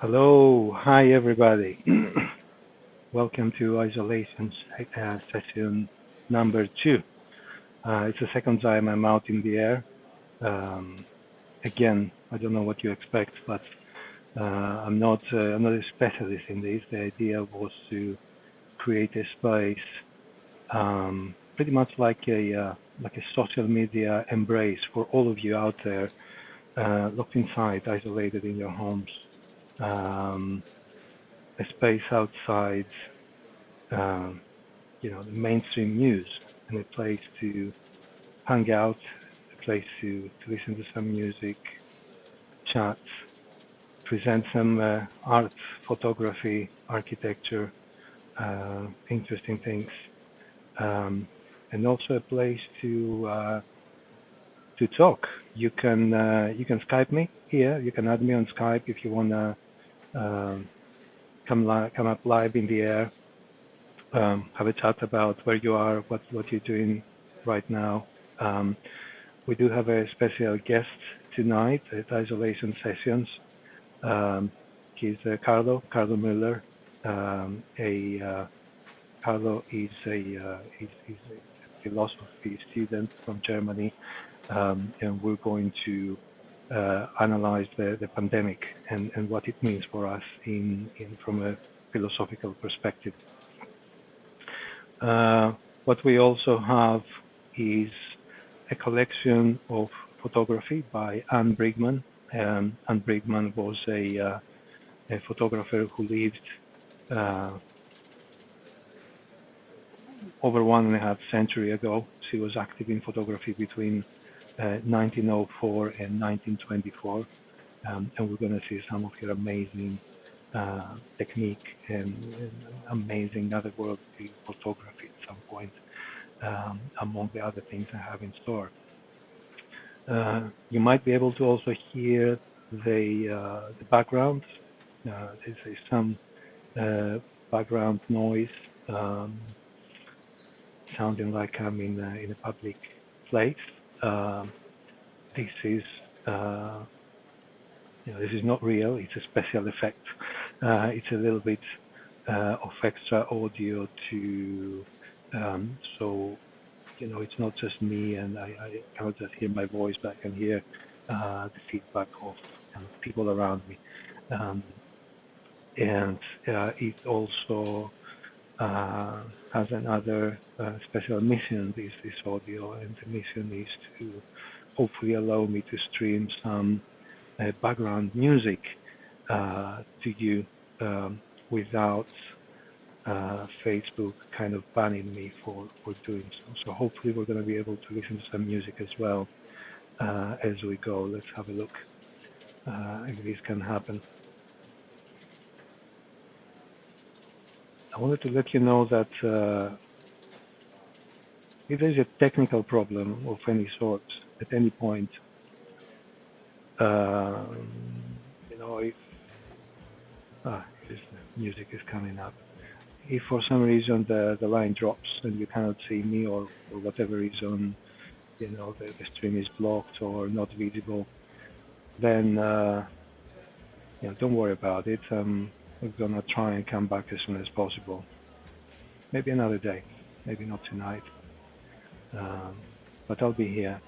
Hello, hi everybody. Welcome to isolation session number two. It's the second time I'm out in the air. Um, Again, I don't know what you expect, but I'm not a specialist in this. The idea was to create a space, pretty much like a social media embrace for all of you out there, locked inside, isolated in your homes. Um, a space outside um, the mainstream news and a place to hang out, a place to listen to some music, chat, present some art, photography, architecture, interesting things, um, and also a place to talk. You can Skype me here. You can add me on Skype if you wanna um, come up live in the air, have a chat about where you are, what you're doing right now. Um, we do have a special guest tonight at Isolation Sessions. He's Carlo Muller. Carlo is he's a philosophy student from Germany, and we're going to analyze the pandemic and what it means for us in from a philosophical perspective. What we also have is a collection of photography by Anne Brigman. Anne Brigman was a photographer who lived uh, over 1.5 centuries ago. She was active in photography between 1904 and 1924, and we're going to see some of her amazing technique and amazing otherworldly photography at some point, among the other things I have in store. You might be able to also hear the background. There's some uh, background noise, um, sounding like I'm in a public place. Um, this is uh, this is not real. It's a special effect. It's a little bit of extra audio to so it's not just me, and I cannot just hear my voice, but I can hear the feedback of people around me. Um, and it also uh, has another special mission, this audio, and the mission is to hopefully allow me to stream some background music to you without Facebook kind of banning me for doing so. So hopefully we're going to be able to listen to some music as well as we go. Let's have a look if this can happen. I wanted to let you know that if there's a technical problem of any sort at any point, if this music is coming up, if for some reason the line drops and you cannot see me, or for whatever reason, the stream is blocked or not visible, then don't worry about it. We're gonna try and come back as soon as possible. Maybe another day, maybe not tonight, but I'll be here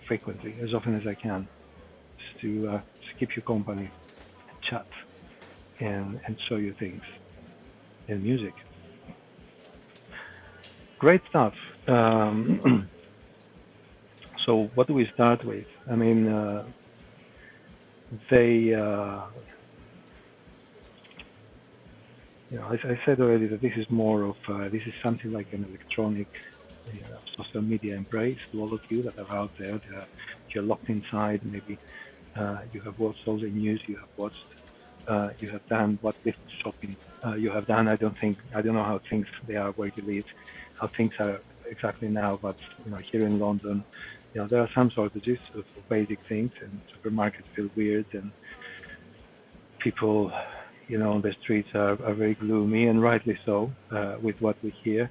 frequently, as often as I can, just to keep you company, chat, and show you things and music. Great stuff. So what do we start with? I mean, they, as I said already, that this is more of this is something like an electronic social media embrace to all of you that are out there. You're locked inside. Maybe you have watched all the news. You have watched. You have done what lift shopping you have done. I don't know how things they are where you live, how things are exactly now. But here in London, there are some shortages of basic things, and supermarkets feel weird, and people, on the streets are very gloomy, and rightly so, with what we hear.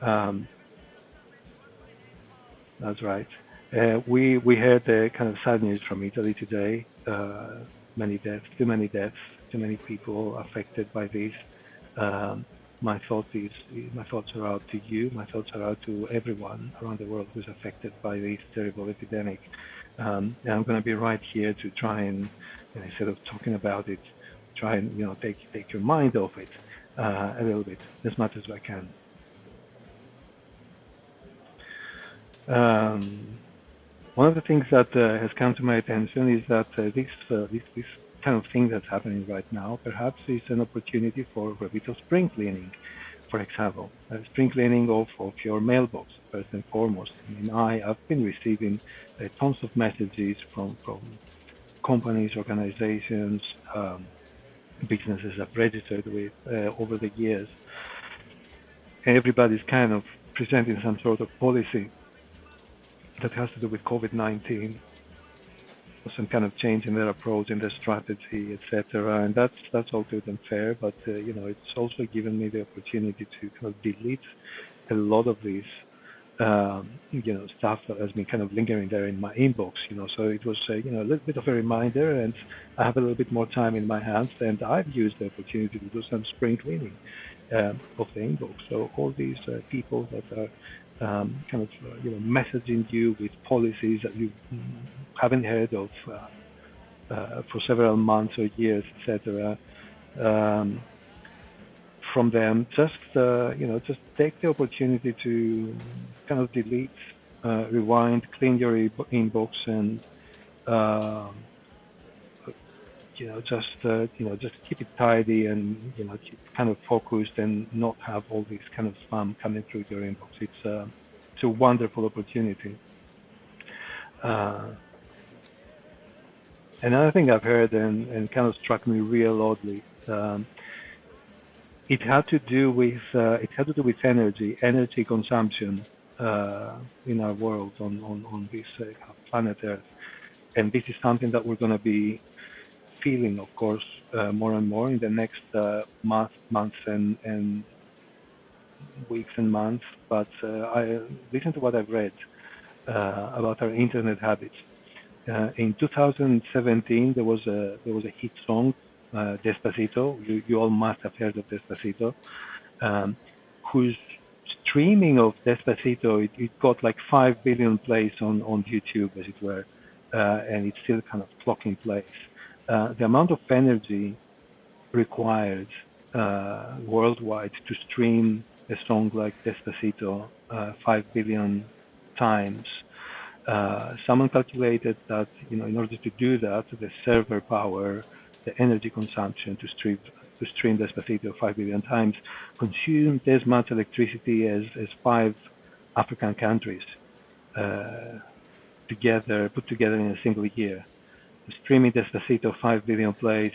Um, that's right. We heard the kind of sad news from Italy today. too many deaths, too many people affected by this. Um, my thoughts are out to you. My thoughts are out to everyone around the world who's affected by this terrible epidemic. And I'm going to be right here to try and instead of talking about it, try and take your mind off it a little bit as much as I can. Um, One of the things that has come to my attention is that this kind of thing that's happening right now perhaps is an opportunity for a bit of spring cleaning. For example, spring cleaning of your mailbox first and foremost. I mean, I've been receiving tons of messages from companies, organizations, businesses I've registered with over the years. Everybody's kind of presenting some sort of policy that has to do with COVID-19, some kind of change in their approach, in their strategy, etc. And that's all good and fair, but it's also given me the opportunity to kind of delete a lot of this, stuff that has been kind of lingering there in my inbox. So it was a little bit of a reminder, and I have a little bit more time in my hands, and I've used the opportunity to do some spring cleaning of the inbox. So all these people that are kind of messaging you with policies that you haven't heard of for several months or years, etc. Um, from them, just take the opportunity to kind of delete, rewind, clean your inbox, and um, just keep it tidy and keep kind of focused and not have all this kind of spam coming through your inbox. It's a wonderful opportunity. Uh, Another thing I've heard and kind of struck me real oddly, it had to do with energy consumption in our world on this planet Earth, and this is something that we're going to be feeling, of course, more and more in the next months and weeks and months. But I listen to what I've read about our internet habits. In 2017, there was a hit song, Despacito. You all must have heard of Despacito. Um, whose streaming of Despacito, it got like 5 billion plays on YouTube, as it were, and it's still kind of clocking plays. The amount of energy required worldwide to stream a song like Despacito 5 billion times. Someone calculated that in order to do that, the server power, the energy consumption to stream Despacito 5 billion times consumed as much electricity as 5 African countries uh, put together in a single year. Streaming Despacito 5 billion plays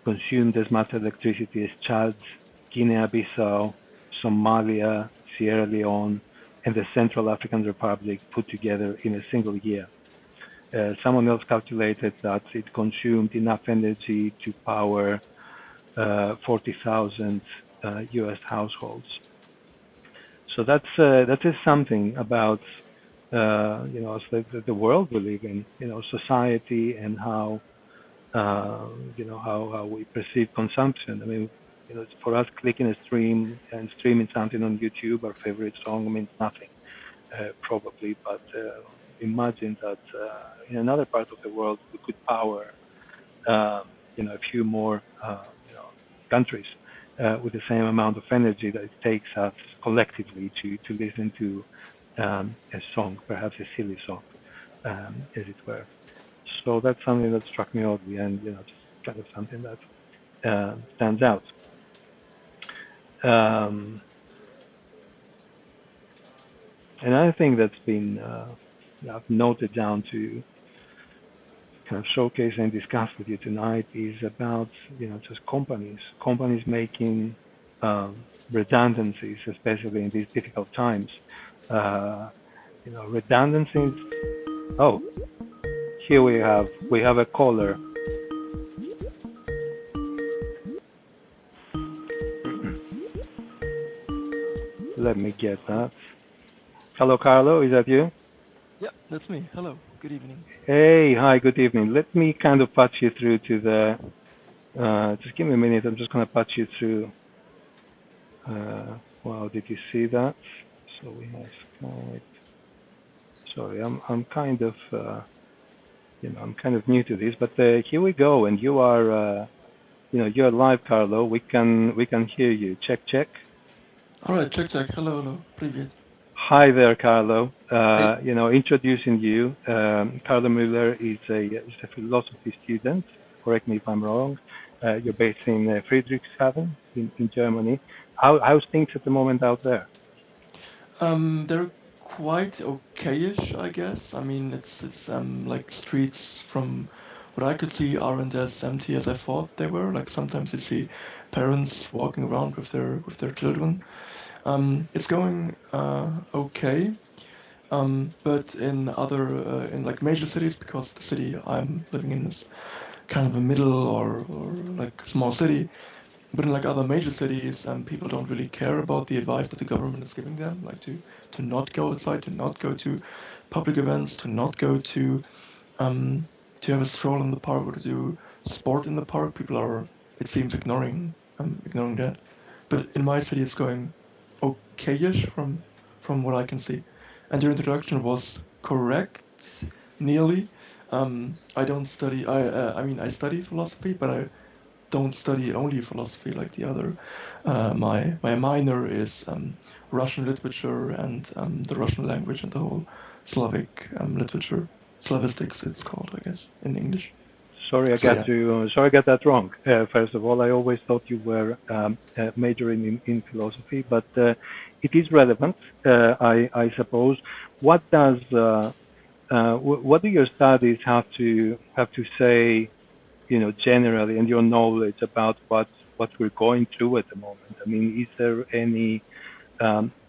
consumed as much electricity as Chad, Guinea-Bissau, Somalia, Sierra Leone, and the Central African Republic put together in a single year. Someone else calculated that it consumed enough energy to power 40,000 U.S. households. So that is something about as the world we live in, society, and how how we perceive consumption. I mean, for us, clicking a stream and streaming something on YouTube, our favorite song, means nothing, probably. But imagine that in another part of the world, we could power, a few more, countries with the same amount of energy that it takes us collectively to listen to a song, perhaps a silly song, as it were. So that's something that struck me oddly, and just kind of something that stands out. Um, Another thing that's been I've noted down to kind of showcase and discuss with you tonight is about just companies making redundancies, especially in these difficult times. Uh, Redundancies. Oh, here we have a caller. Let me get that. Hello, Carlo. Is that you? Yeah, that's me. Hello. Good evening. Hey, hi, good evening. Let me kind of patch you through to just give me a minute. I'm just going to patch you through. Wow, did you see that? So we have Skype. Sorry, I'm kind of, I'm kind of new to this, but here we go. And you are, you're live, Carlo. We can hear you. Check, check. All right, check, check. Hello, hello. Привет. Hi there, Carlo. Hey. Introducing you, Carlo Muller is a philosophy student. Correct me if I'm wrong. You're based in Friedrichshafen in Germany. How's things at the moment out there? They're quite okayish, I guess. I mean, it's like streets from what I could see aren't as empty as I thought they were. Like sometimes you see parents walking around with their children. It's going okay. But in like major cities, because the city I'm living in is kind of a middle or like small city. But in like other major cities, people don't really care about the advice that the government is giving them, like to not go outside, to not go to public events, to not go um to have a stroll in the park or to do sport in the park. People are, it seems, ignoring that. But in my city, it's going okayish from what I can see. And your introduction was correct, nearly. I don't study. I mean, I study philosophy, but I don't study only philosophy like the other. My minor is Russian literature and the Russian language and the whole Slavic literature. Slavistics, it's called, I guess, in English. So yeah. Sorry, I got that wrong. First of all, I always thought you were majoring in philosophy, but it is relevant, I suppose. What does what do your studies have to say, generally, and your knowledge about what we're going through at the moment? I mean, is there any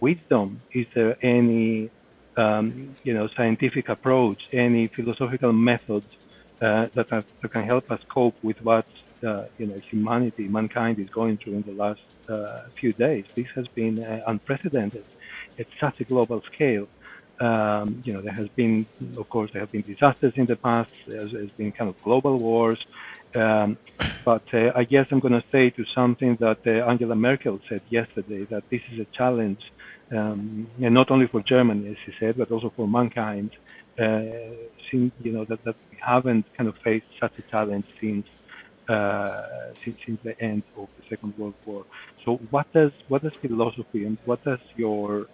wisdom? Is there any scientific approach, any philosophical methods that can help us cope with what mankind is going through in the last few days? This has been unprecedented at such a global scale. There has been, of course, there have been disasters in the past. There's been kind of global wars. Um, but I guess I'm going to say to something that Angela Merkel said yesterday, that this is a challenge, and not only for Germany, as she said, but also for mankind. Since that we haven't kind of faced such a challenge since the end of the Second World War. So what does philosophy and what does your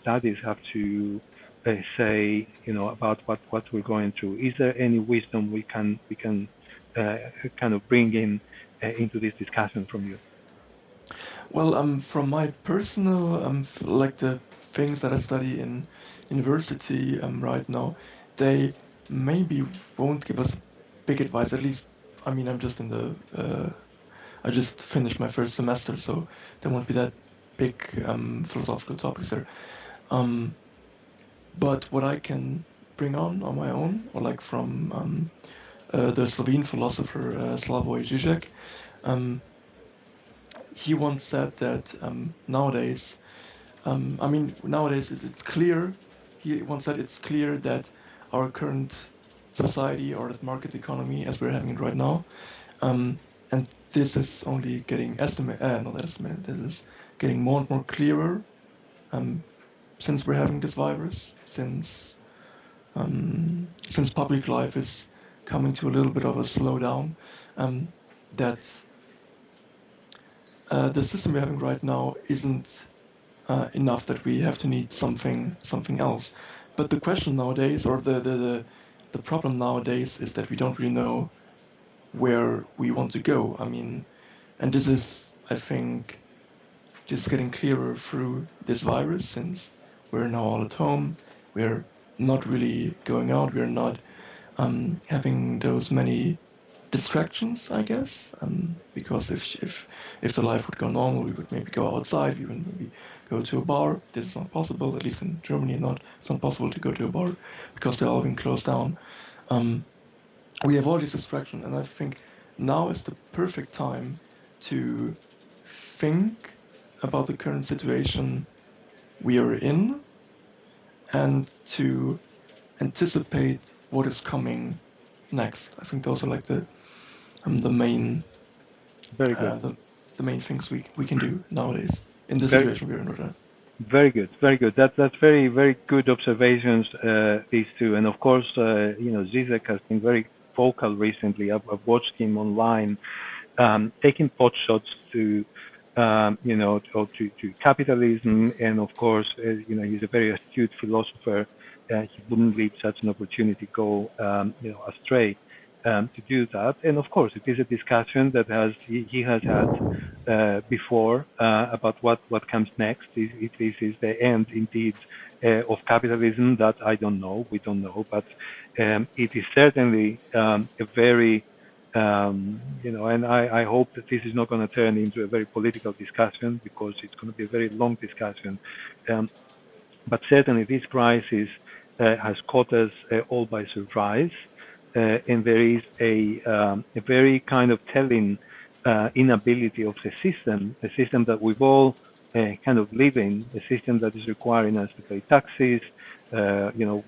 studies have to say, about what we're going through? Is there any wisdom we can uh, kind of bring in into this discussion from you? Well, from my personal, like the things that I study in university, right now, they maybe won't give us big advice. At least, I mean, I just finished my first semester, so there won't be that big philosophical topics there. Um, but what I can bring on my own, or like from the Slovene philosopher Slavoj Žižek, um, he once said that nowadays it's clear. He once said it's clear that our current society, or that market economy as we're having it right now, um, and this is only getting not estimated. This is getting more and more clearer um, since we're having this virus, since public life is coming to a little bit of a slowdown. Um, that the system we're having right now isn't enough, that we have to need something else. But the question nowadays, or the problem nowadays, is that we don't really know where we want to go. I mean, and this is, I think, just getting clearer through this virus, since we're now all at home. We're not really going out. We're not having those many distractions, I guess. Because if the life would go normal, we would maybe go outside. We would maybe go to a bar. This is not possible, at least in Germany. It's not possible to go to a bar because they're all being closed down. Um, we have all these distractions, and I think now is the perfect time to think about the current situation we are in, and to anticipate what is coming next. I think those are like the main Very good. the main things we can do nowadays in the Very, situation we're in right now. very good. Very good. That's very, very good observations, these two. And of course, Zizek has been very vocal recently. I've watched him online, taking pot shots to, to capitalism. And of course, he's a very astute philosopher. He wouldn't leave such an opportunity go, astray, to do that. And of course, it is a discussion that he has had before, about what comes next. If this is the end, indeed, of capitalism, that I don't know. We don't know, but it is certainly a very and I hope that this is not going to turn into a very political discussion, because it's going to be a very long discussion. Um, but certainly this crisis has caught us all by surprise, and there is a very kind of telling inability of the system that we've all kind of live in, a system that is requiring us to pay taxes,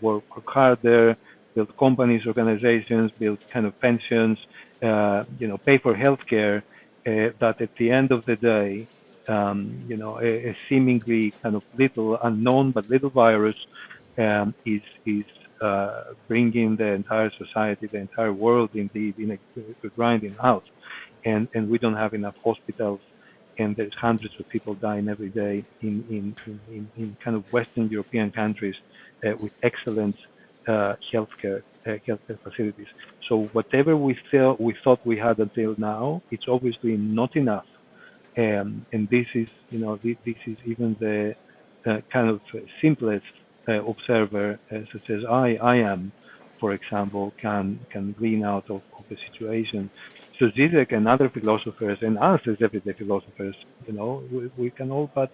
work harder, build companies, organizations, build kind of pensions, pay for healthcare, that at the end of the day, a seemingly kind of little unknown but little virus is bringing the entire society, the entire world, indeed, in a grinding out, and we don't have enough hospitals, and there's hundreds of people dying every day in kind of Western European countries with excellent healthcare facilities. So whatever we thought we had until now, it's obviously not enough. And this is, this is even the kind of simplest observer, such as I am, for example, can glean out of the situation. So Zizek and other philosophers, and us as everyday philosophers, we can all but,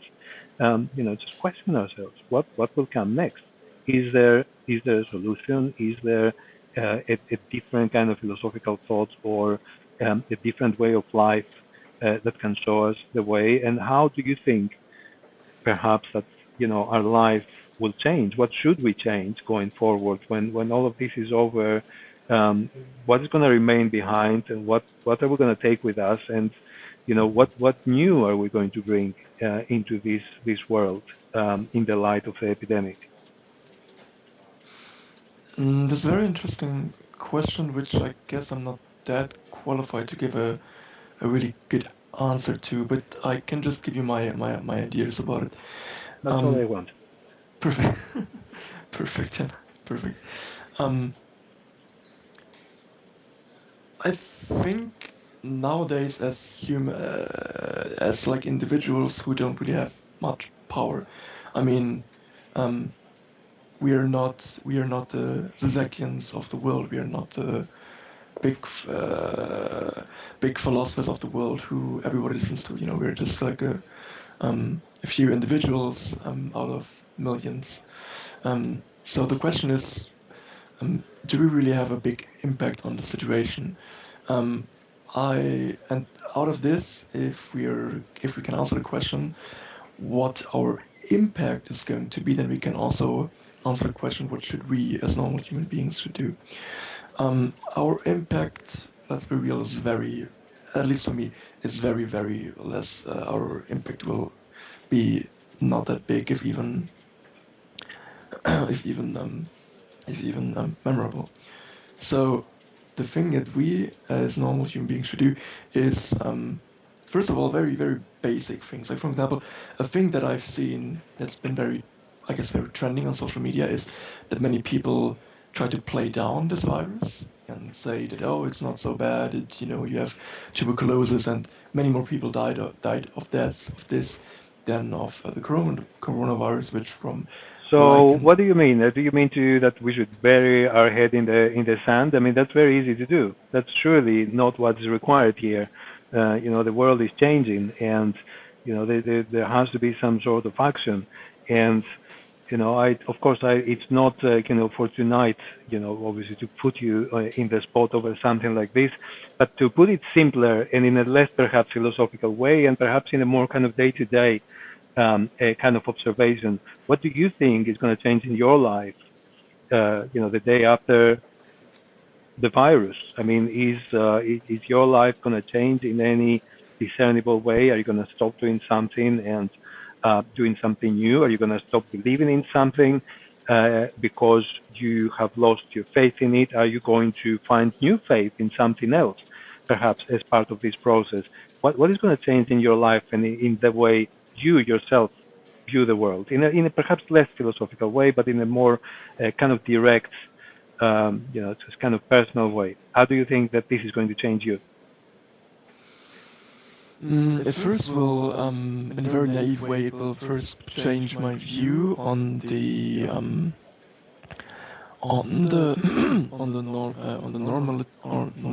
just question ourselves: what will come next? Is there a solution? Is there a different kind of philosophical thought, or a different way of life that can show us the way? And how do you think, perhaps, that our life will change? What should we change going forward when all of this is over? What is going to remain behind, and what are we going to take with us? And what new are we going to bring into this world, in the light of the epidemic? This is a very interesting question, which I guess I'm not that qualified to give a really good answer to, but I can just give you my ideas about it. That's all I want. Perfect, perfect, Tim. Perfect. Um, I think nowadays, as like individuals who don't really have much power, I mean, um, we are not the Zizekians of the world. We are not the big big philosophers of the world who everybody listens to. We're just like a few individuals out of millions. So the question is, do we really have a big impact on the situation? Um, and out of this, if we can answer the question what our impact is going to be, then we can also answer the question what should we as normal human beings should do. Our impact, let's be real, is very, at least for me, is very, very less. Our impact will be not that big, if even, if even, memorable. So the thing that we as normal human beings should do is, first of all, very, very basic things. Like, for example, a thing that I've seen that's been very, I guess, very trending on social media is that many people try to play down this virus and say that, oh, it's not so bad. You have tuberculosis, and many more people died of that, of this, than of the coronavirus, which from what I So can. what do you mean? Do you mean that we should bury our head in the sand? I mean, that's very easy to do. That's surely not what is required here. The world is changing, and there has to be some sort of action. And of course, it's not for tonight. Obviously, to put you in the spot over something like this, but to put it simpler and in a less perhaps philosophical way, and perhaps in a more kind of day-to-day a kind of observation. What do you think is going to change in your life the day after the virus? I mean, is your life going to change in any discernible way? Are you going to stop doing something and doing something new? Are you going to stop believing in something because you have lost your faith in it? Are you going to find new faith in something else, perhaps as part of this process? What is going to change in your life and in the way you yourself view the world in a perhaps less philosophical way, but in a more kind of direct, just kind of personal way? How do you think that this is going to change you? At first, will in a very naive way, it will first change my view on the on the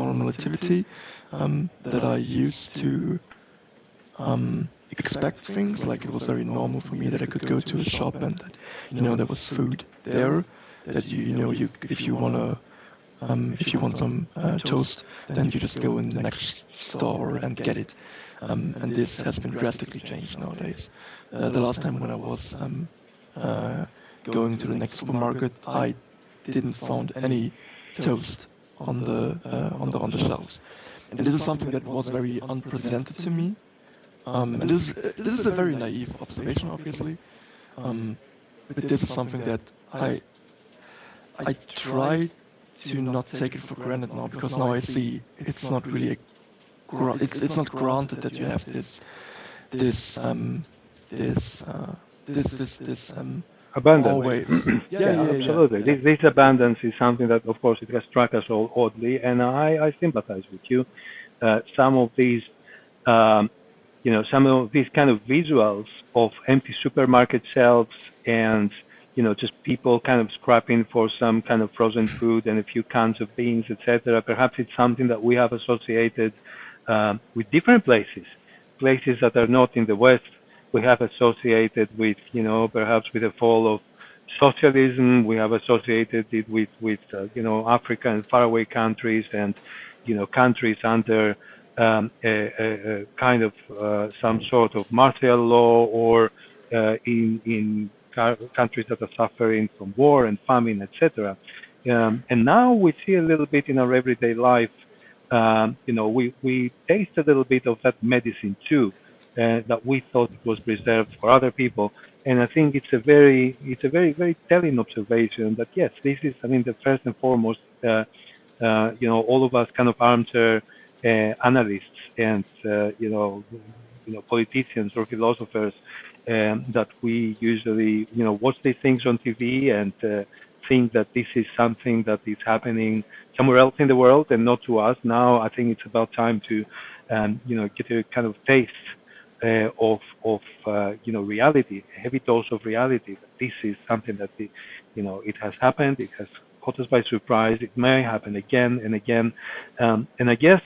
normativity that I used to expect things. Like it was very normal for me that I could go to a shop and that there was food there. That you if you want some toast, then you just go in the next store and get it. And this has been drastically changed nowadays. The last time when I was uh, going to the next supermarket, I didn't found any toast on the shelves, and this is something that was very unprecedented to me. And this is a very naive observation, obviously, um, but this is something that I try to not take it for granted now, because now I see it's not really it's not granted that you have this this Abundance. always. Yeah, Yeah, yeah, yeah, absolutely. yeah. This abundance is something that, of course, it has struck us all oddly, and I sympathize with you. Some of these, um, some of these kind of visuals of empty supermarket shelves and, just people kind of scrapping for some kind of frozen food and a few cans of beans, etc. Perhaps it's something that we have associated with different places that are not in the West. We have associated with, perhaps with the fall of socialism. We have associated it with Africa and faraway countries and, countries under a kind of some sort of martial law, or in countries that are suffering from war and famine, etc. And now we see a little bit in our everyday life. We taste a little bit of that medicine too, that we thought it was reserved for other people. And I think it's a very, very telling observation that yes, this is, I mean, the first and foremost, all of us kind of armchair analysts and politicians or philosophers, that we usually watch these things on TV and think that this is something that is happening somewhere else in the world and not to us. Now I think it's about time to get a kind of taste of reality, a heavy dose of reality. That this is something that it has happened. It has caught us by surprise. It may happen again and again. And I guess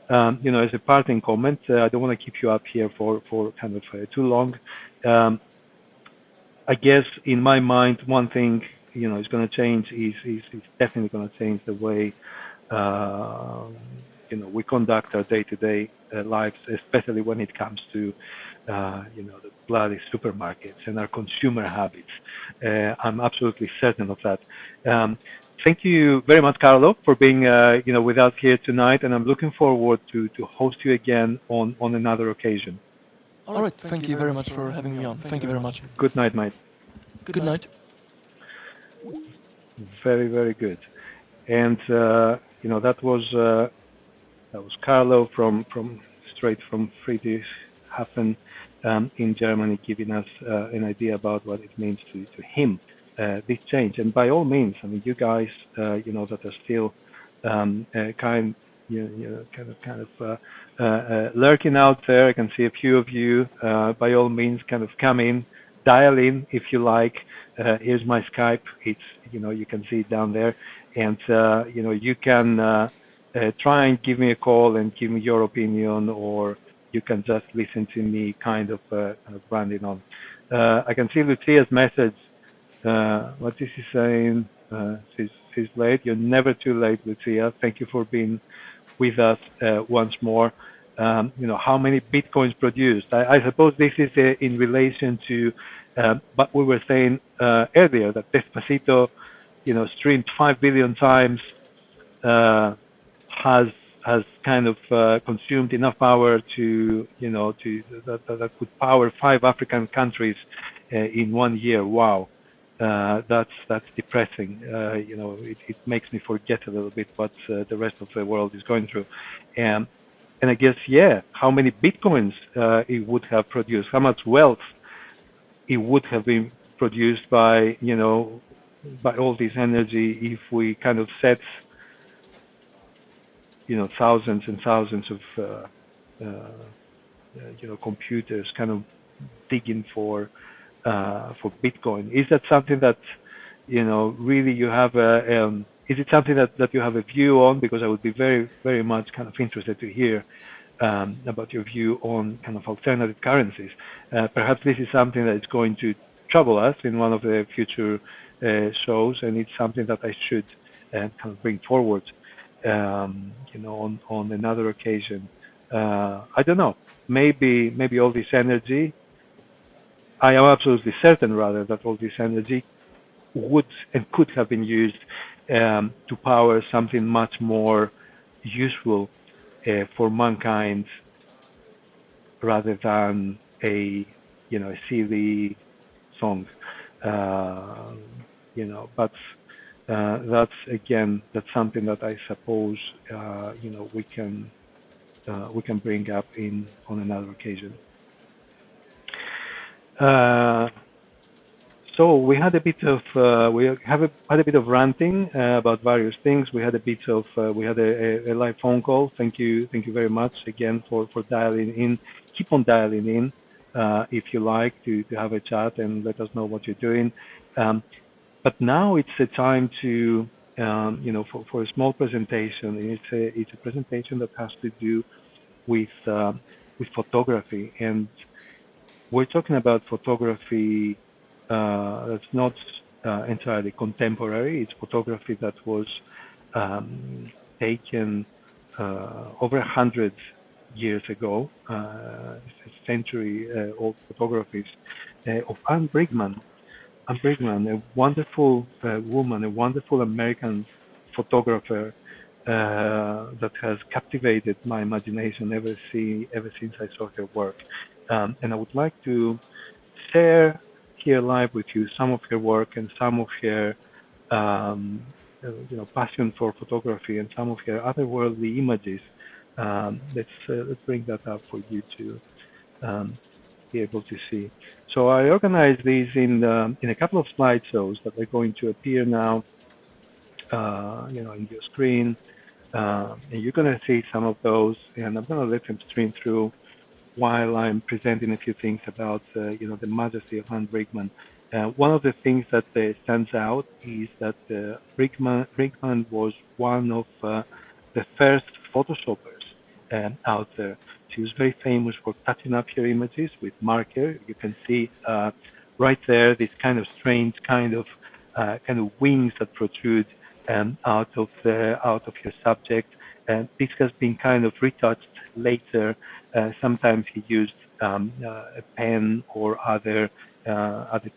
as a parting comment, I don't want to keep you up here for kind of too long. Um, I guess in my mind, one thing is going to change is definitely going to change the way um, we conduct our day-to-day lives, especially when it comes to the bloody supermarkets and our consumer habits. I'm absolutely certain of that. Um, Thank you very much, Carlo, for being with us here tonight, and I'm looking forward to host you again on another occasion. All right. Thank you very much for having me on. Thank you very much. Good night, mate. Good night. Very, very good. And that was Carlo from straight from Friedrichshafen in Germany, giving us an idea about what it means to him, this change. And by all means, I mean, you guys, that are still kind of lurking out there. I can see a few of you. By all means, kind of come in, dial in if you like. Here's my Skype. It's you can see it down there, and you can try and give me a call and give me your opinion, or you can just listen to me kind of ranting on. I can see Lucia's message. What is she saying? She's late. You're never too late, Lucia. Thank you for being with us once more. How many bitcoins produced? I suppose this is in relation to what we were saying earlier, that Despacito streamed 5 billion times, uh, has kind of consumed enough power to that could power 5 African countries in 1 year. Wow, that's depressing. It makes me forget a little bit what the rest of the world is going through. And and I guess, yeah, how many bitcoins it would have produced, how much wealth it would have been produced by all this energy if we kind of set thousands and thousands of computers kind of digging for Bitcoin. Is that something that really you have is it something that you have a view on? Because I would be very, very much kind of interested to hear about your view on kind of alternative currencies. Perhaps this is something that is going to trouble us in one of the future shows, and it's something that I should kind of bring forward, on another occasion. I don't know. Maybe all this energy. I am absolutely certain, rather, that all this energy would and could have been used to power something much more useful for mankind, rather than a silly song. Uh, but that's something that I suppose we can bring up on another occasion. Uh, So we had a bit of ranting about various things. We had a live phone call. Thank you very much again for dialing in. Keep on dialing in if you like to have a chat and let us know what you're doing. Um, but now it's a time to for a small presentation. It's a presentation that has to do with photography, and we're talking about photography that's not entirely contemporary. It's photography that was taken over 100 years ago, century-old photographies of Anne Brigman. Anne Brigman, a wonderful woman, a wonderful American photographer that has captivated my imagination ever since I saw her work. And I would like to share here live with you some of her work and some of her passion for photography and some of her otherworldly images. Let's bring that up for you to um, be able to see. So I organized these in a couple of slideshows that are going to appear now, in your screen, and you're going to see some of those, and I'm going to let them stream through while I'm presenting a few things about the majesty of Anne Brigman. One of the things that stands out is that Brigman was one of the first Photoshoppers out there. She was very famous for touching up her images with marker. You can see right there this kind of strange kind of wings that protrude out of her subject. And this has been kind of retouched later. Sometimes he used a pen or other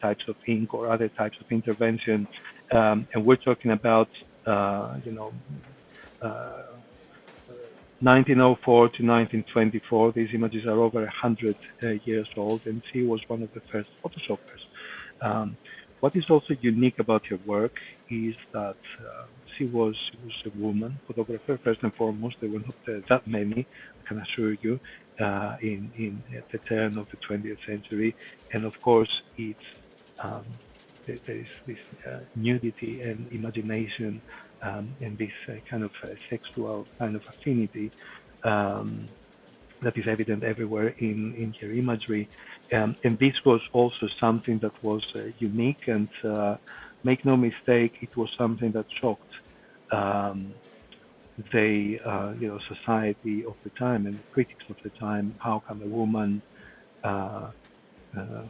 types of ink or other types of intervention. And we're talking about uh, you know uh, 1904 to 1924. These images are over 100 years old, and she was one of the first Photoshoppers. Um, what is also unique about her work is that she was a woman photographer first and foremost. There were not that many, I can assure you, in at the turn of the 20th century, and of course, um, there is this nudity and imagination, and this kind of sexual kind of affinity um, that is evident everywhere in her imagery. And this was also something that was unique, and make no mistake, it was something that shocked um, the society of the time and the critics of the time. How come a woman uh, uh,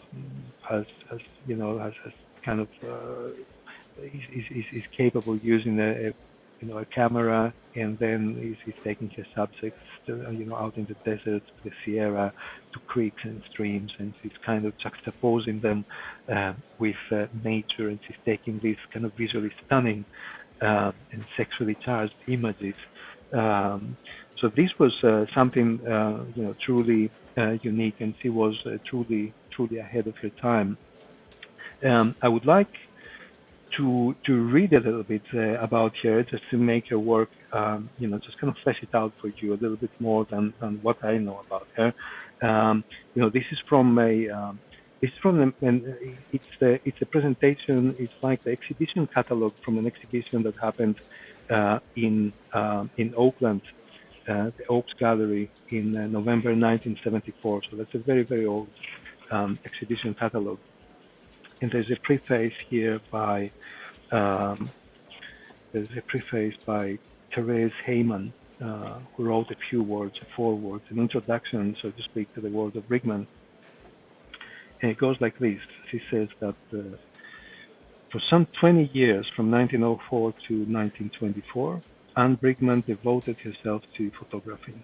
has kind of is capable using a a camera, and then he's taking his subjects out in the desert, the Sierra, to creeks and streams, and he's kind of juxtaposing them with nature, and he's taking these kind of visually stunning and sexually charged images. So this was something truly unique, and she was truly ahead of her time. I would like to read a little bit about her, just to make her work, just kind of flesh it out for you a little bit more than what I know about her. This is from and it's a presentation. It's like the exhibition catalog from an exhibition that happened in Oakland, the Oaks Gallery in November 1974. So that's a very, very old exhibition catalog. And there's a preface here by Therese Heyman, who wrote a few words, a foreword, an introduction, so to speak, to the work of Brigman. And it goes like this. She says that for some 20 years, from 1904 to 1924, Anne Brigman devoted herself to photography.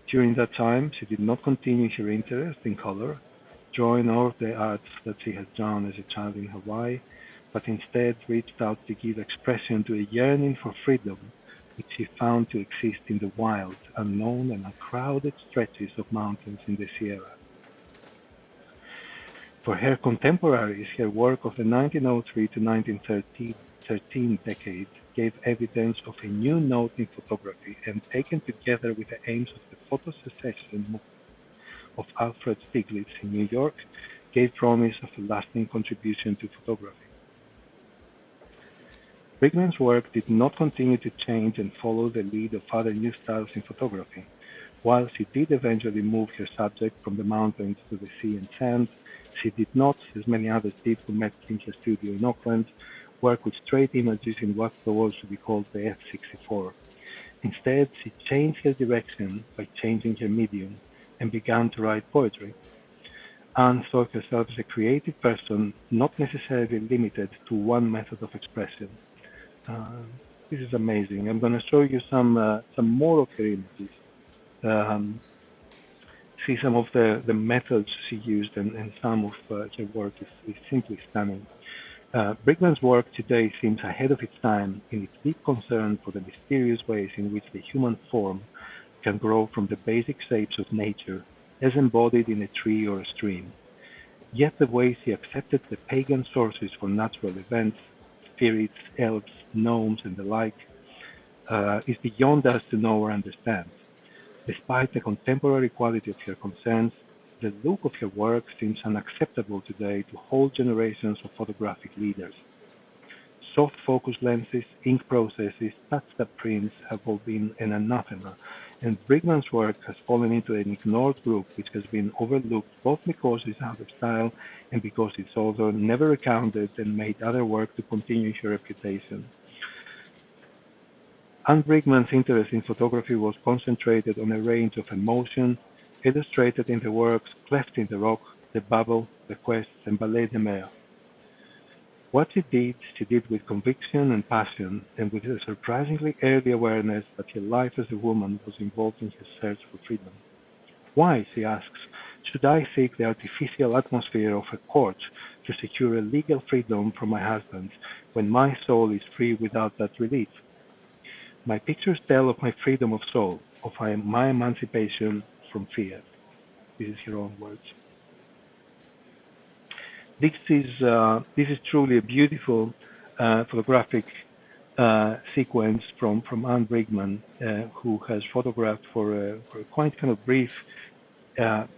During that time, she did not continue her interest in color, drawing, or the arts that she had done as a child in Hawaii, but instead reached out to give expression to a yearning for freedom, which she found to exist in the wild, unknown, and uncrowded stretches of mountains in the Sierra. For her contemporaries, her work of the 1903 to 1913 decade gave evidence of a new note in photography, and taken together with the aims of the photo secession movement of Alfred Stieglitz in New York, gave promise of a lasting contribution to photography. Brigman's work did not continue to change and follow the lead of other new styles in photography. While she did eventually move her subject from the mountains to the sea and sand, she did not, as many others did who met in her studio in Auckland, work with straight images in what was to be called the F-64. Instead, she changed her direction by changing her medium and began to write poetry. Anne saw herself as a creative person, not necessarily limited to one method of expression. This is amazing. I'm going to show you some more of her images. See some of the methods she used, and some of her work is simply stunning. Brigman's work today seems ahead of its time in its deep concern for the mysterious ways in which the human form can grow from the basic shapes of nature, as embodied in a tree or a stream. Yet the way she accepted the pagan sources for natural events, spirits, elves, gnomes, and the like, is beyond us to know or understand. Despite the contemporary quality of her concerns, the look of her work seems unacceptable today to whole generations of photographic leaders. Soft focus lenses, ink processes, touched-up prints have all been an anathema, and Brigman's work has fallen into an ignored group which has been overlooked both because it's out of style and because its author never recounted and made other work to continue her reputation. Anne Brigman's interest in photography was concentrated on a range of emotion, illustrated in the works Cleft in the Rock, The Bubble, The Quest, and Ballet de Mer. What she did with conviction and passion, and with a surprisingly early awareness that her life as a woman was involved in her search for freedom. Why, she asks, should I seek the artificial atmosphere of a court to secure a legal freedom from my husband, when my soul is free without that relief? My pictures tell of my freedom of soul, of my emancipation from fear. This is her own words. This is truly a beautiful photographic sequence from Anne Brigman, who has photographed for a quite kind of brief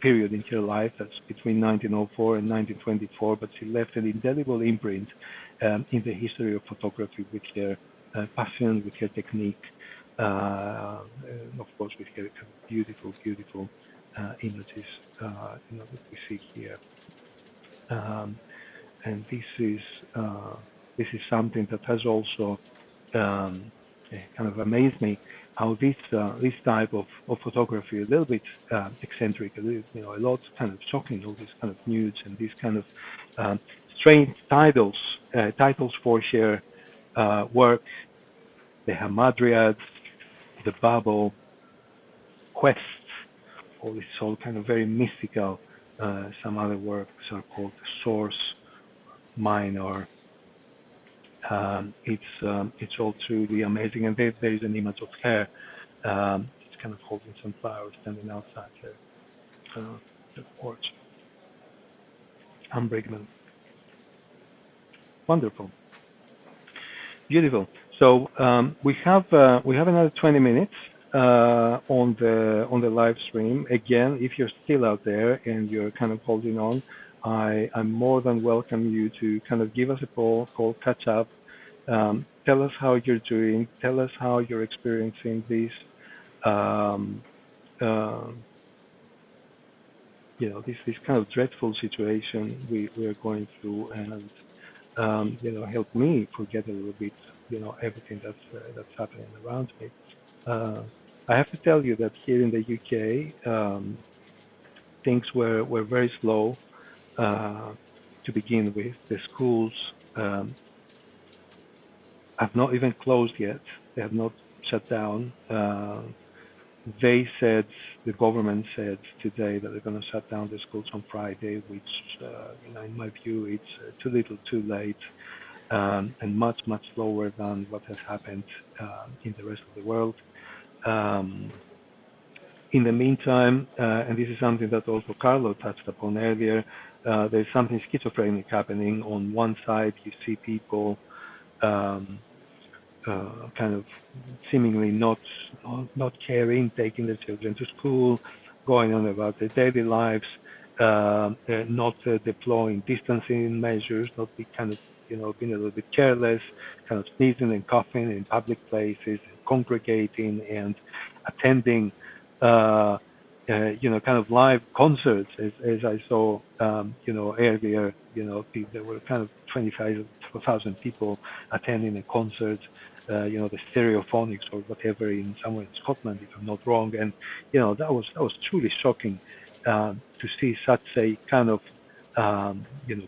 period in her life. That's between 1904 and 1924, but she left an indelible imprint in the history of photography with her passion, with her technique, and of course with her beautiful, beautiful images that we see here. And this is something that has also kind of amazed me, how this type of photography, a little bit eccentric, a lot kind of shocking, all these kind of nudes and these kind of strange titles for her work, the Hamadryads, the Babel, quests, all this all kind of very mystical. Some other works are called Source, Minor. It's all truly amazing, and there is an image of her. It's kind of holding some flowers, standing outside the porch. Anne Brigman, wonderful, beautiful. So we have another 20 minutes on the live stream. Again, if you're still out there and you're kind of holding on, I'm more than welcome you to kind of give us a call, catch up, tell us how you're doing, tell us how you're experiencing this, um, uh, this kind of dreadful situation we are going through, and help me forget a little bit, everything that's happening around me. Uh, I have to tell you that here in the UK, things were very slow uh, to begin with. The schools have not even closed yet. They have not shut down. They said, the government said today that they're going to shut down the schools on Friday, which, in my view, it's too little, too late, and much, much slower than what has happened in the rest of the world. Um, in the meantime, and this is something that also Carlo touched upon earlier, there's something schizophrenic happening. On one side, you see people um, kind of seemingly not caring, taking their children to school, going on about their daily lives, not deploying distancing measures, not be kind of being a little bit careless, kind of sneezing and coughing in public places, and congregating and attending, kind of live concerts, as I saw, earlier. There were kind of 25,000 people attending a concert, the Stereophonics or whatever in somewhere in Scotland, if I'm not wrong, and that was truly shocking to see such a kind of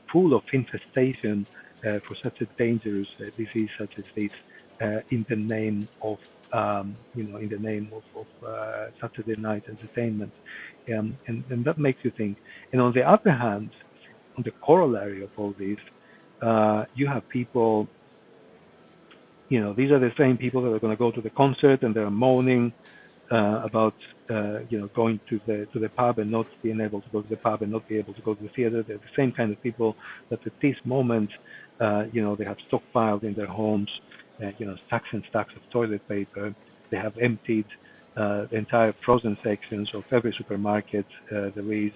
pool of infestation for such a dangerous disease such as this, in the name of Saturday night entertainment, and that makes you think. And on the other hand, on the corollary of all this, you have people. These are the same people that are going to go to the concert and they're moaning about going to the pub and not being able to go to the pub and not be able to go to the theater. They're the same kind of people that at this moment, they have stockpiled in their homes, stacks and stacks of toilet paper. They have emptied the entire frozen sections of every supermarket there is.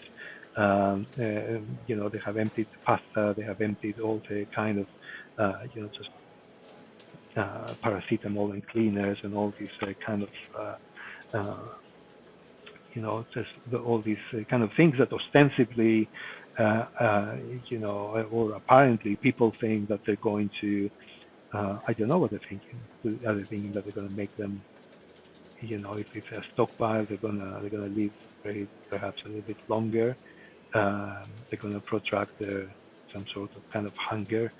They have emptied pasta. They have emptied all the kind of, just paracetamol and cleaners and all these kind of, uh, just all these kind of things that ostensibly, or apparently people think that they're going to, I don't know what they're thinking. Are they thinking that they're going to make them, if they're stockpiled, they're gonna live perhaps a little bit longer. They're gonna protract some sort of kind of hunger.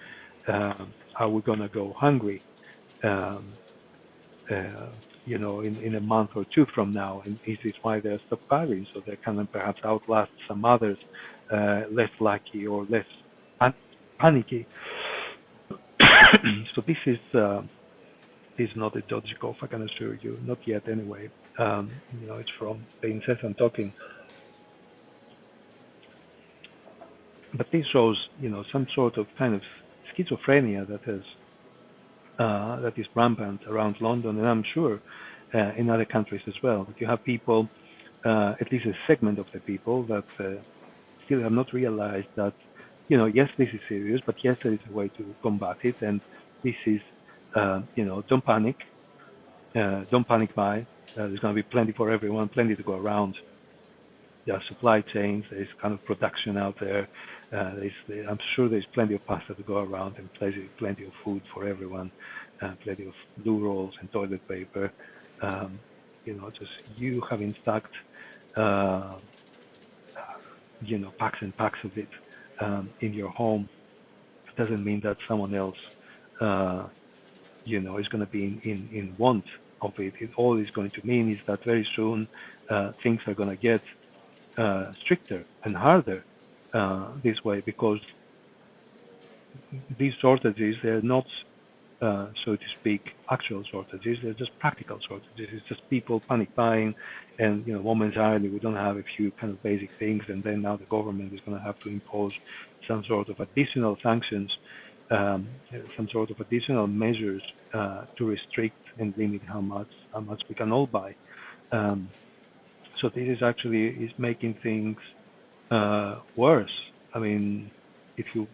Are we gonna go hungry? Um, in a month or two from now, and this is why they're stockpiling, so they can perhaps outlast some others, less lucky or less panicky. So this is not a dodgy cough, I can assure you, not yet anyway. It's from the incessant talking. But this shows, some sort of kind of schizophrenia that is rampant around London, and I'm sure in other countries as well. You have people, at least a segment of the people, that still have not realized that, yes, this is serious, but yes, there is a way to combat it, and this is, don't panic, don't panic buy. There's going to be plenty for everyone, plenty to go around. There are supply chains, there's kind of production out there. I'm sure there's plenty of pasta to go around and plenty of food for everyone, plenty of loo rolls and toilet paper. Just you having stacked, packs and packs of it in your home doesn't mean that someone else is going to be in want of it. All it's going to mean is that very soon things are going to get stricter and harder this way, because these shortages, they're not, so to speak, actual shortages. They're just practical shortages. It's just people panic buying, and momentarily we don't have a few kind of basic things, and then now the government is going to have to impose some sort of additional sanctions, some sort of additional measures to restrict and limit how much we can all buy. Um, so this is actually is making things worse. I mean, if you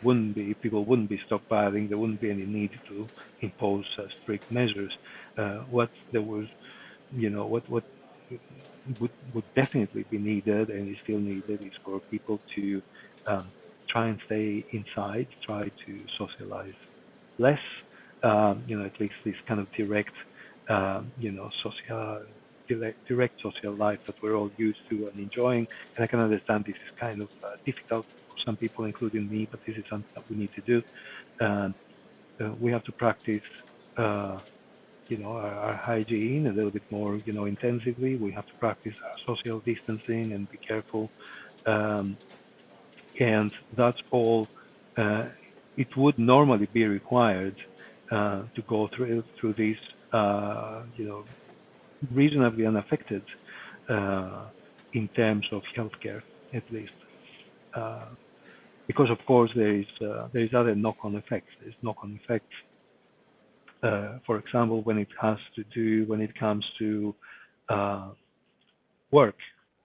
wouldn't be if people wouldn't be stockpiling, there wouldn't be any need to impose strict measures. What there was, what would definitely be needed and is still needed is for people to try and stay inside, try to socialize less. At least this kind of direct social life that we're all used to and enjoying. And I can understand this is kind of difficult for some people, including me, but this is something that we need to do. Um, we have to practice, our hygiene a little bit more, intensively. We have to practice our social distancing and be careful. Um, and that's all. Uh, it would normally be required to go through this, reasonably unaffected uh, in terms of healthcare, at least. Uh, because of course there is other knock-on effects. There's knock-on effects, for example, when it comes to uh, work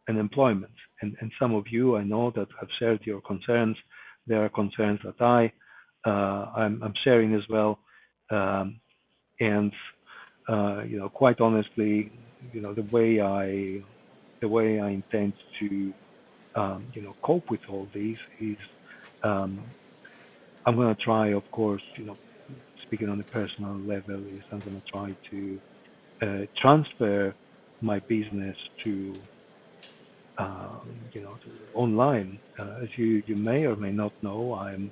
and employment. And some of you I know that have shared your concerns. There are concerns that I'm sharing as well. Um, and quite honestly, the way I intend to cope with all these is, um, I'm going to try, of course, speaking on a personal level, is I'm going to try to transfer my business to to online. As you may or may not know, I'm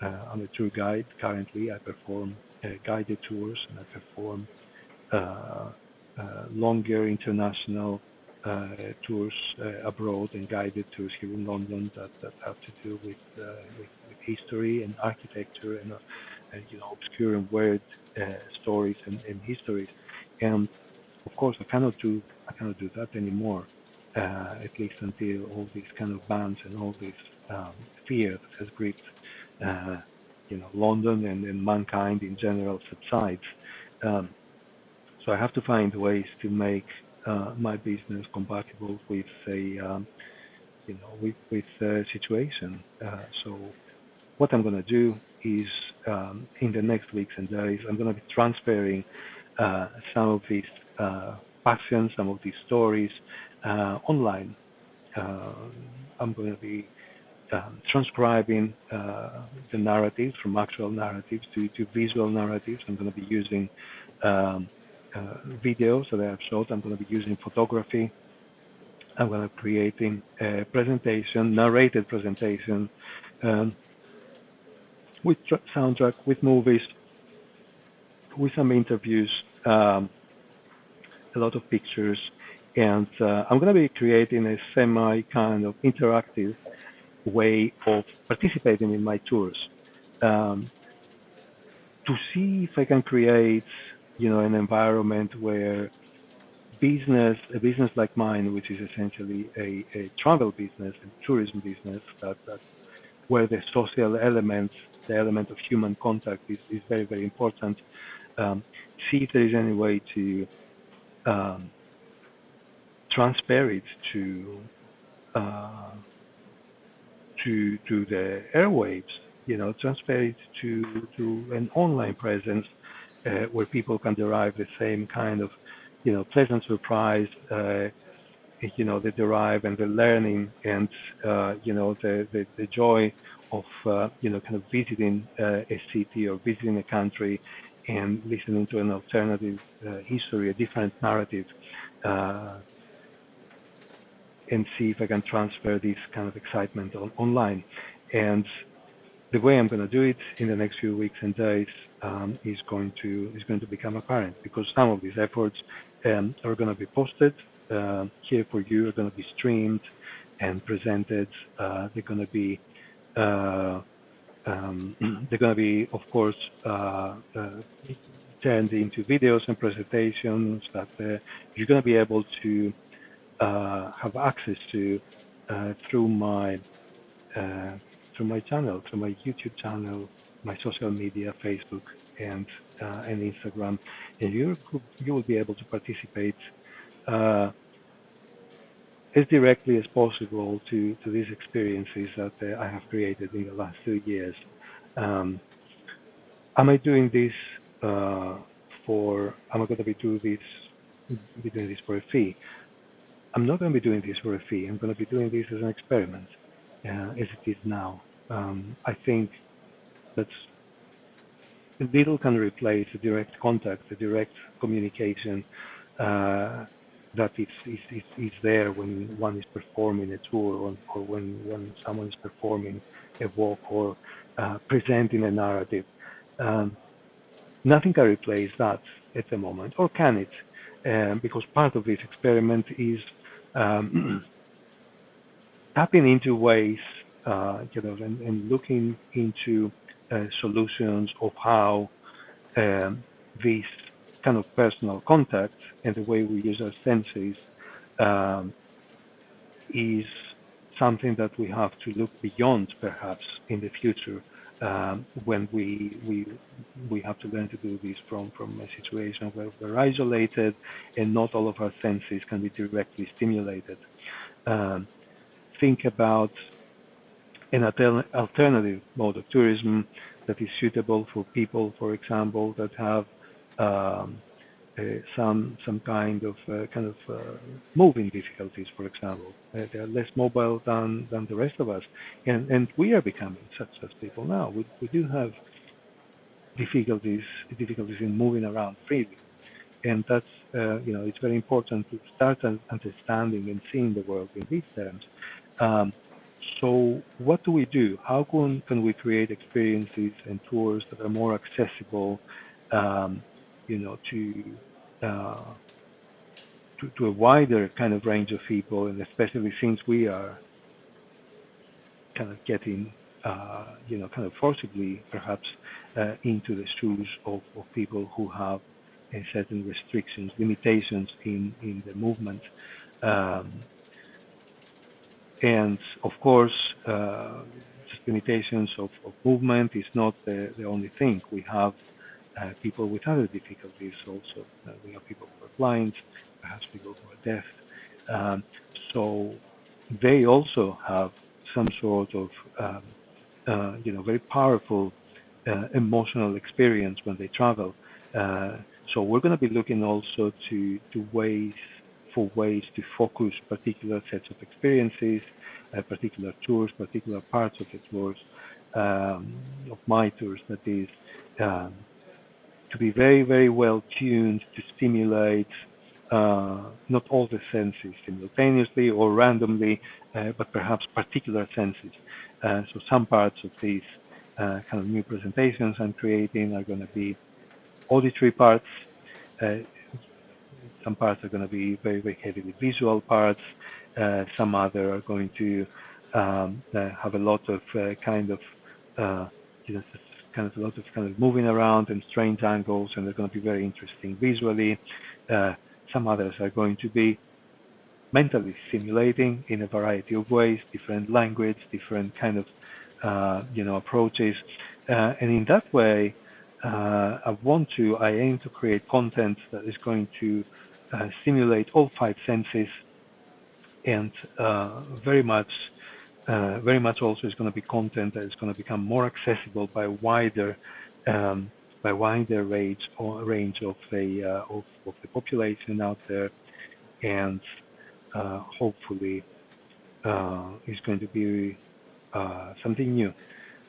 a tour guide currently. I perform guided tours, and I perform uh, longer international tours abroad, and guided tours here in London that have to do with history and architecture and obscure and weird stories and histories. And of course, I cannot do that anymore. At least until all these kind of bans and all this fear that has gripped London and mankind in general subsides. Um, so I have to find ways to make my business compatible with a with the situation. So what I'm going to do is, in the next weeks and days, I'm going to be transferring some of these passions, some of these stories online. Uh, I'm going to be transcribing the narratives from actual narratives to visual narratives. I'm going to be using um, videos that I have shot. I'm going to be using photography. I'm going to be creating a presentation, narrated presentation, um, with soundtrack, with movies, with some interviews, a lot of pictures, and I'm going to be creating a semi kind of interactive way of participating in my tours, um, to see if I can create, an environment where a business like mine, which is essentially a travel business, a tourism business, that where the social element, the element of human contact is very, very important. Um, See if there is any way to um, transfer it uh, to the airwaves, transfer it to an online presence where people can derive the same kind of, pleasant surprise, they derive, and the learning, and the joy of kind of visiting a city or visiting a country and listening to an alternative history, a different narrative, uh, and see if I can transfer this kind of excitement online. And the way I'm going to do it in the next few weeks and days is going to become apparent, because some of these efforts are going to be posted here for you, are going to be streamed and presented. They're going to be of course, turned into videos and presentations that you're going to be able to have access to through my uh, channel, through my YouTube channel, my social media, Facebook and Instagram, and you will be able to participate uh, as directly as possible to these experiences that I have created in the last 2 years. Um, am I doing this Am I going to be doing this for a fee? I'm not going to be doing this for a fee. I'm going to be doing this as an experiment, as it is now. I think that's little can replace the direct contact, the direct communication uh, that is there when one is performing a tour, or when someone is performing a walk, or presenting a narrative. Um, Nothing can replace that at the moment, or can it? Because part of this experiment is um, tapping into ways, and looking into solutions of how this kind of personal contact and the way we use our senses um, is something that we have to look beyond, perhaps in the future, when we have to learn to do this from a situation where we're isolated and not all of our senses can be directly stimulated. Um, think about an alternative mode of tourism that is suitable for people, for example, that have um, some kind of moving difficulties, for example. They are less mobile than the rest of us, and we are becoming such as people now. We do have difficulties in moving around freely, and that's it's very important to start understanding and seeing the world in these terms. Um, so what do we do? How can we create experiences and tours that are more accessible, um, to uh, to a wider kind of range of people, and especially since we are kind of getting, kind of forcibly perhaps into the shoes of people who have certain restrictions, limitations in the movement. Um, and of course, just limitations of movement is not the only thing. We have people with other difficulties also. We have people who are blind, perhaps people who are deaf. Um, so they also have some sort of, very powerful emotional experience when they travel. Uh, so we're going to be looking also to ways to focus particular sets of experiences, particular tours, particular parts of the tours, of my tours, that is, um, to be very, very well tuned to stimulate not all the senses simultaneously or randomly, but perhaps particular senses. So some parts of these kind of new presentations I'm creating are going to be auditory parts. Uh, some parts are going to be very, very heavily visual parts. Some other are going to have a lot of uh, just kind of a lot of kind of moving around and strange angles, and they're going to be very interesting visually. Uh, some others are going to be mentally stimulating in a variety of ways, different language, different kind of approaches, and in that way, I aim to create content that is going to stimulate all five senses, and very much also is going to be content that is going to become more accessible um, by wider range of of the population out there, and hopefully is going to be something new,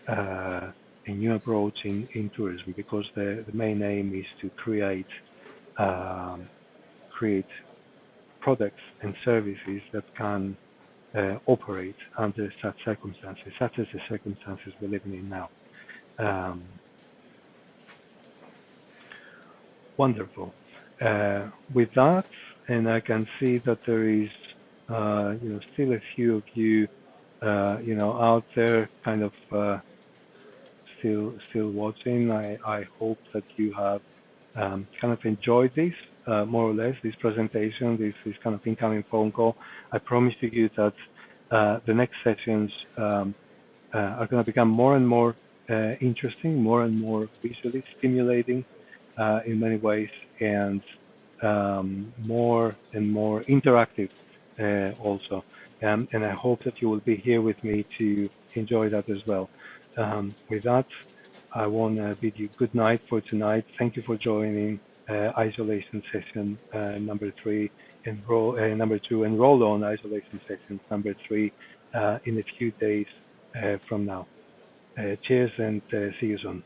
a new approach in tourism, because the main aim is to um, create products and services that can operate under such circumstances, such as the circumstances we're living in now. Wonderful. With that, and I can see that there is, still a few of you, out there, kind of still watching. I hope that you have kind of enjoyed this, more or less, this presentation, this kind of incoming phone call. I promise to you that the next sessions are going to become more and more interesting, more and more visually stimulating in many ways, and more and more interactive also. And I hope that you will be here with me to enjoy that as well. With that, I want to bid you good night for tonight. Thank you for joining isolation session number 3, and number 2, and roll on isolation session number 3 in a few days from now. Cheers, and see you soon.